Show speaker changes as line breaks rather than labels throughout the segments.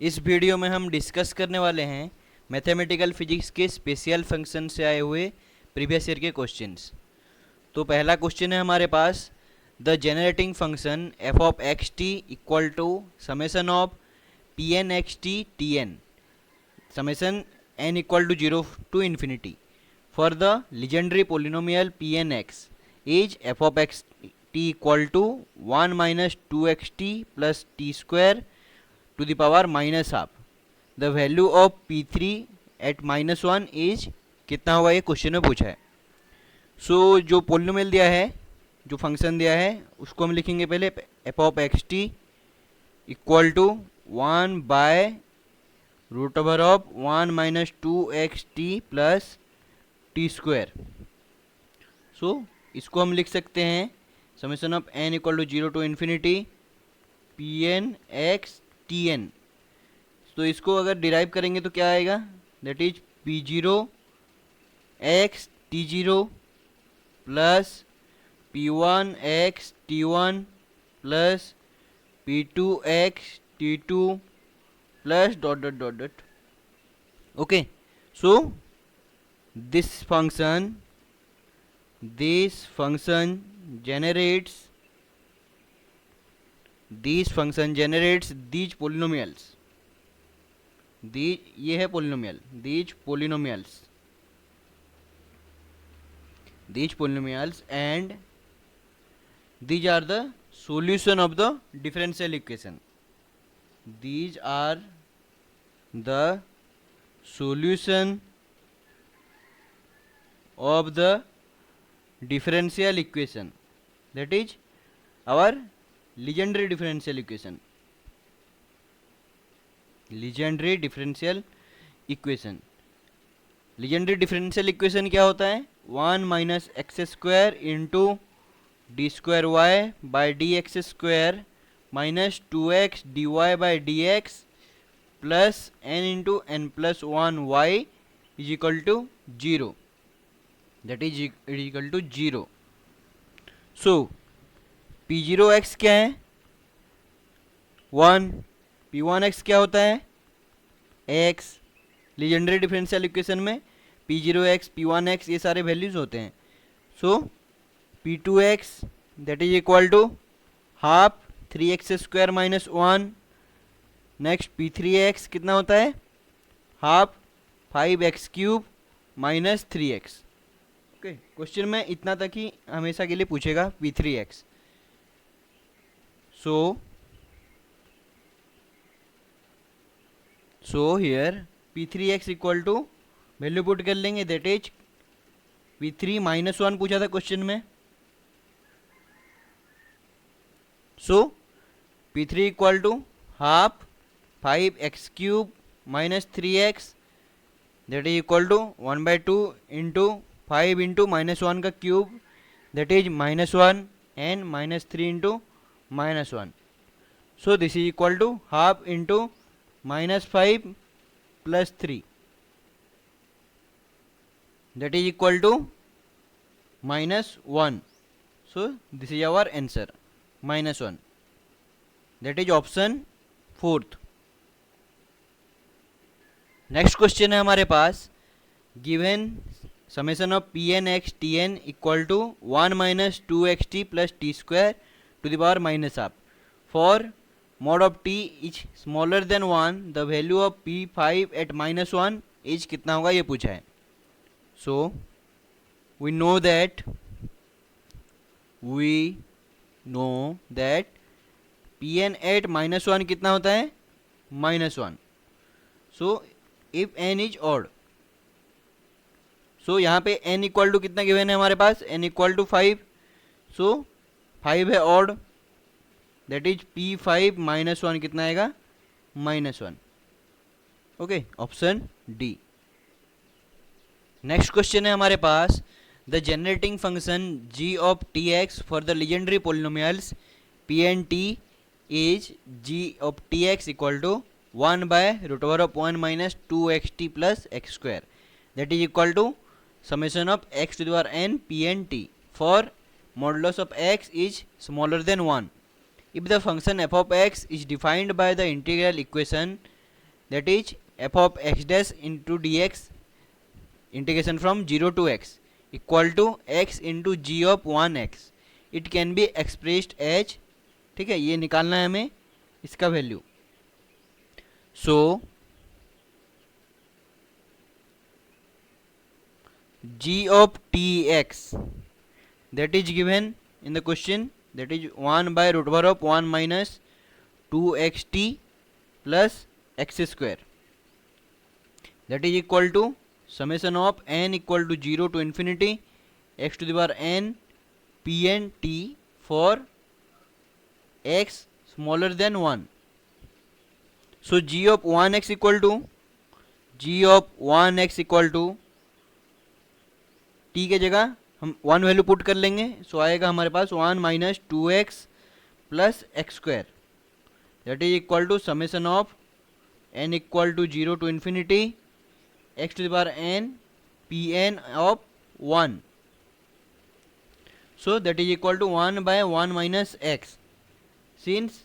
इस वीडियो में हम डिस्कस करने वाले हैं मैथमेटिकल फिजिक्स के स्पेशल फंक्शन से आए हुए प्रीवियस ईयर के क्वेश्चंस। तो पहला क्वेश्चन है हमारे पास, the generating function f of x t equal to summation of p n x t t n summation n equal to zero to infinity for the legendary polynomial p n x is f of x t equal to 1 minus two x t plus t square to the power minus half. The value of P3 at -1 is कितना होगा, ये question में पूछा है। सो जो polynomial दिया है, जो फंक्शन दिया है, उसको हम लिखेंगे पहले f of x t equal to 1 by root over of 1 minus two x t plus t square. So इसको हम लिख सकते हैं summation of n equal to zero to infinity p n x t n. तो इसको अगर derive करेंगे तो क्या आएगा, that is p zero x t zero plus p one x t one plus p two x t two plus dot dot dot dot. Okay, so this function generates these polynomials। ये है polynomial, these polynomials and these are the solution of the differential equation। these are the solution of the differential equation, that is our legendary differential equation। legendary differential equation क्या होता है, 1 minus x square into d square y by d x square minus 2x dy by d x plus n into n plus 1 y is equal to zero, that is equal to 0। so p0x क्या है, 1, p1x क्या होता है, x। Legendary differential equation में p0x p1x ये सारे values होते हैं। so p2x that is equal to half 3x square minus 1। Next p3x कितना होता है, half 5x cube minus 3x। Okay, question में इतना तक ही हमेशा के लिए पूछेगा p3x। So here p3x equal to value put कर लेंगे, दैट इज p3 माइनस 1 पूछा था क्वेश्चन में। So p3 equal to half 5x cube minus 3x that is equal to 1/2 into 5 into minus 1 का cube that is -1 and -3 into -1। So this is equal to half into -5 plus 3 that is equal to -1। So this is our answer -1, that is option 4th। Next question है हमारे पास, given summation of p n x t N equal to 1 minus two x t plus t square to the power minus half for mod of t is smaller than 1 the value of p5 at -1 is कितना होगा, ये पूछा है। So we know that p n at -1 कितना होता है, -1। So if n is odd, so यहाँ पे n इक्वल टू कितना गिवन है हमारे पास, n इक्वल टू 5। सो 5 है ऑड, दैट इज p5 -1 कितना आएगा, -1। Okay, option D. Next question है हमारे पास, the generating function g of tx for the legendary polynomials p and t is g of tx equal to 1 by root over of 1 minus 2xt plus x square that is equal to summation of x to the power n p n t for modulus of x is smaller than 1 if the function f of x is defined by the integral equation that is f of x dash into dx integration from 0 to x equal to x into g of 1x. It can be expressed as, ठीक है, ये निकालना है हमें इसका value. So g of tx that is given in the question, that is 1 by root over of 1 minus 2xt plus x square, that is equal to summation of n equal to 0 to infinity x to the power n pn t for x smaller than 1. So g of 1x equal to t के जगह हम 1 value put कर लेंगे. So आएगा हमारे पास 1 minus 2x plus x square, that is equal to summation of n equal to 0 to infinity x to the power n pn of 1. So that is equal to 1 by 1 minus x, since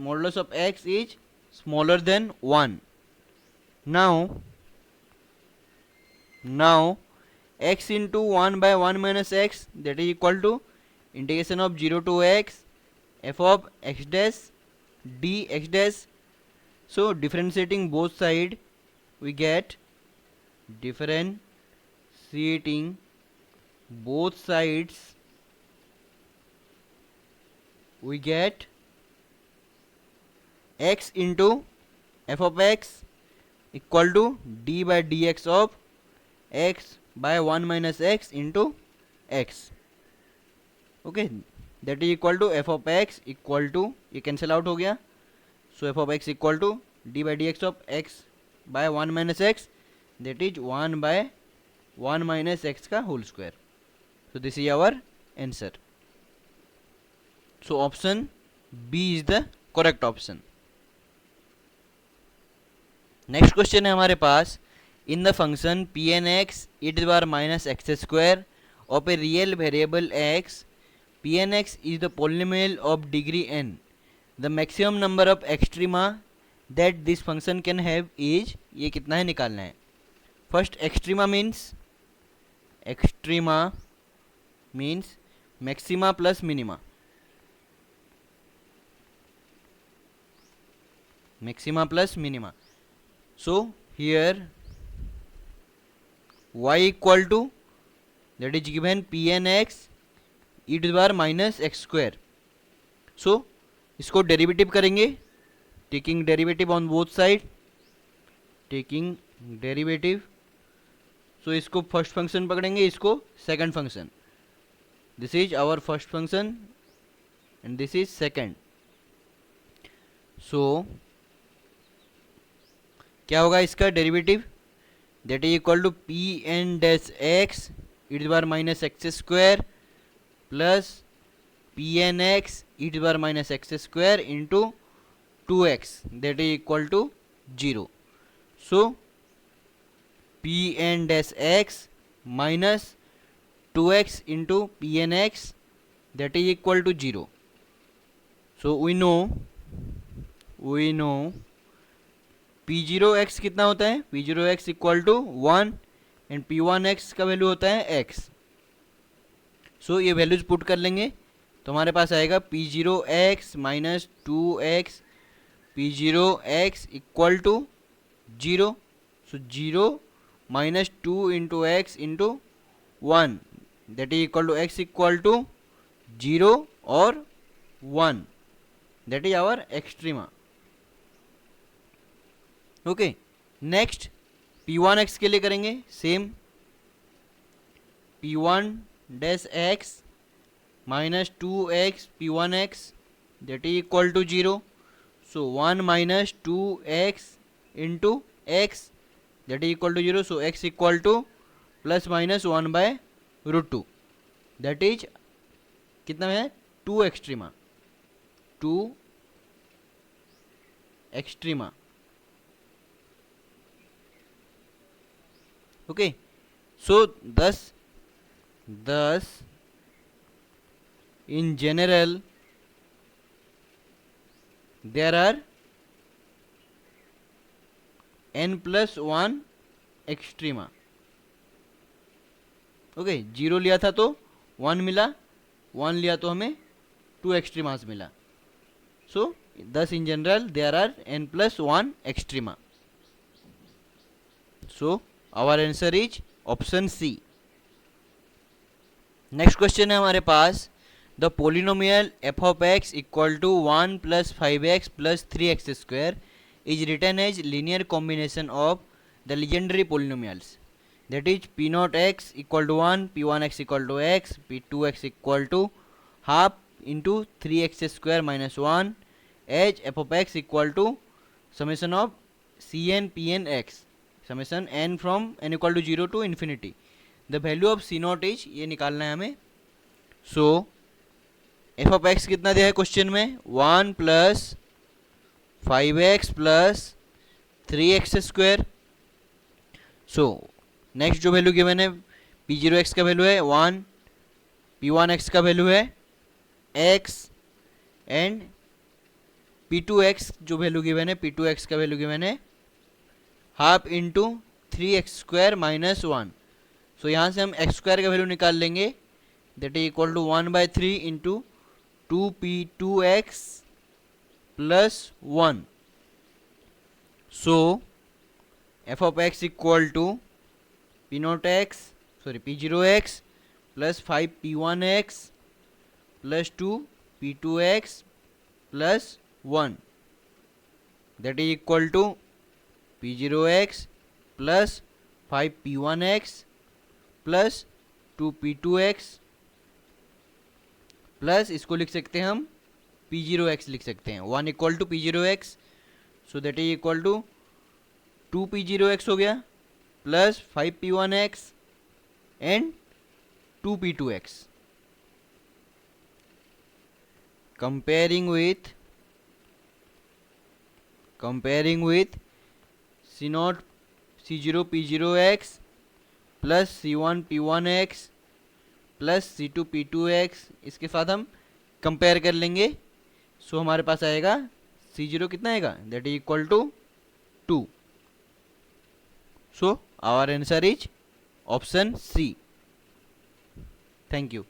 modulus of x is smaller than 1. Now x into 1 by 1 minus x, that is equal to integration of 0 to x f of x dash dx dash. So differentiating both side we get x into f of x equal to d by dx of x by 1 minus x into x. Okay, that is equal to f of x equal to, ये cancel out हो गया. So f of x equal to d by dx of x by 1 minus x, that is 1 by 1 minus x का whole square. So this is our answer. So option B is the correct option. Next question है हमारे पास, in the function p n x e to the power minus x square of a real variable x, p n x is the polynomial of degree n, the maximum number of extrema that this function can have is, ये कितना है निकालना है. First extrema means maxima plus minima. So here y equal to, that is given pnx e to the power minus x square. So इसको derivative करेंगे, taking derivative on both side, so इसको first function पकड़ेंगे, इसको second function. This is our first function and this is second. So क्या होगा इसका derivative, that is equal to p n dash x e to the power minus x square plus p n x e to the power minus x square into 2x, that is equal to 0. So p n dash x minus 2x into p n x, that is equal to 0. So we know P0x कितना होता है, P0x equal to 1 and P1x का value होता है x. सो ये values put कर लेंगे तो हमारे पास आएगा P0x minus 2x, P0x equal to 0. So 0 minus 2 into x into 1, that is equal to x equal to 0 और 1, that is our extrema. Okay, next P1x के लिए करेंगे same, P1 dash x minus 2x P1x, that is equal to 0. So 1 minus 2x into x, that is equal to 0. So x equal to plus minus 1 by root 2, that is कितना है 2 extrema. Okay, so thus in general there are n+1 extrema. Okay, 0 लिया था तो 1 मिला, 1 लिया तो हमें 2 एक्सट्रीमास मिला। सो thus in general there are n+1 extrema. So our answer is option C. Next question है हमारे पास, the polynomial f of x equal to 1 + 5x + 3x square is written as linear combination of the legendary polynomials, that is p0x equal to 1, p1x equal to x, p2x equal to half into 3x square minus 1, as f of x equal to summation of cn pn x, summation n from n equal to 0 to infinity. The value of c0 is, ये निकालना है हमें. So f of x कितना दिया है question में, 1 + 5x + 3x square. So next जो value given है, p0x का वैल्यू है 1, p1x का वैल्यू है x, एंड p2x जो वैल्यू गिवन है, p2x का वैल्यू गिवन है half into 3x square minus 1. So यहाँ से हम x स्क्वायर का वैल्यू निकाल लेंगे, that is equal to 1/3 into 2p2x + 1. So f of x equal to p0x + 5p1x + 2p2x + 1, that is equal to p0x + 5p1x + 2p2x plus इसको लिख सकते हैं हम p0x लिख सकते हैं, 1 equal to p0x, so that is equal to 2p0x हो गया plus 5p1x and 2p2x. comparing with c0 p0x plus c1 p1x plus c2 p2x, इसके साथ हम कंपेयर कर लेंगे. सो हमारे पास आएगा c0 कितना आएगा, that is equal to 2. So our answer is option C. Thank you.